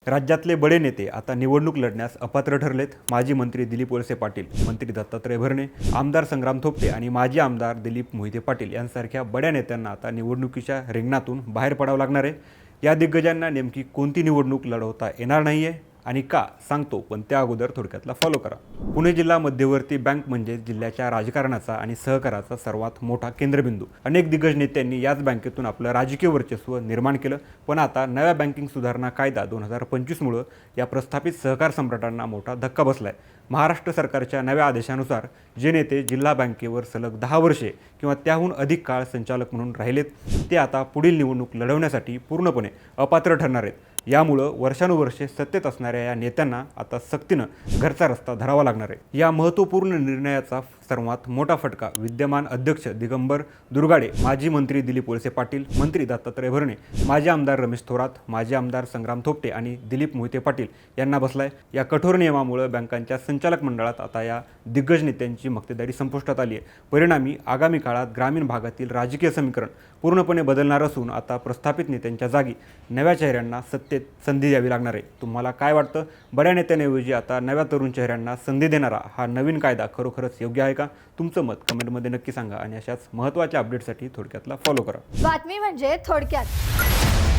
राज्यातले बडे नेते आता निवडणूक लढण्यास अपात्र ठरलेत। माजी मंत्री दिलीप वळसे पाटील, मंत्री दत्तात्रय भरणे, आमदार संग्राम थोपटे आणि माजी आमदार दिलीप मोहिते पाटील यांसारख्या बड्या नेत्यांना आता निवडणुकीच्या रिंगणातून बाहेर पडावं लागणार आहे। या दिग्गजांना नेमकी कोणती निवडणूक लढवता येणार नाहीये आणि का सांगतो, पण त्या अगोदर थोडक्यातला फॉलो करा। पुणे जिल्हा मध्यवर्ती बँक म्हणजे जिल्ह्याच्या राजकारणाचा आणि सहकाराचा सर्वात मोठा केंद्रबिंदू। अनेक दिग्गज नेत्यांनी याच बँकेतून आपलं राजकीय वर्चस्व निर्माण केलं, पण आता नव्या बँकिंग सुधारणा कायदा 2025 मुळे या प्रस्थापित सहकार सम्राटांना मोठा धक्का बसलाय। महाराष्ट्र सरकारच्या नव्या आदेशानुसार जे नेते जिल्हा बँकेवर सलग 10 वर्षे किंवा त्याहून अधिक काळ संचालक म्हणून राहिलेत, ते आता पुढील निवडणूक लढवण्यासाठी पूर्णपणे अपात्र ठरणार आहेत। यामुळे वर्षानुवर्षे सत्तेत असणाऱ्या या नेत्यांना आता सक्तीनं घरचा रस्ता धरावा लागणार आहे। या महत्त्वपूर्ण निर्णयाचा सर्वात मोठा फटका विद्यमान अध्यक्ष दिगंबर दुर्गाडे, माजी मंत्री दिलीप वळसे पाटील, मंत्री दत्तात्रय भरणे, माजी आमदार रमेश थोरात, माजी आमदार संग्राम थोपटे आणि दिलीप मोहिते पाटील यांना बसलाय। या कठोर नियमामुळे बँकांच्या संचालक मंडळात आता या दिग्गज नेत्यांची मक्तेदारी संपुष्टात आली आहे। परिणामी आगामी काळात ग्रामीण भागातील राजकीय समीकरण पूर्णपणे बदलणार असून आता प्रस्थापित नेत्यांच्या जागी नव्या चेहऱ्यांना सत्तेत संधी द्यावी लागणार आहे। तुम्हाला काय वाटतं, बड्या नेत्यांऐवजी आता नव्या तरुण चेहऱ्यांना संधी देणारा हा नवीन कायदा खरोखरच योग्य आहे का? तुमचं मत कमेंटमध्ये नक्की सांगा आणि अशाच महत्त्वाच्या अपडेटसाठी थोडक्यातला फॉलो करा। बातमी म्हणजे थोडक्यात।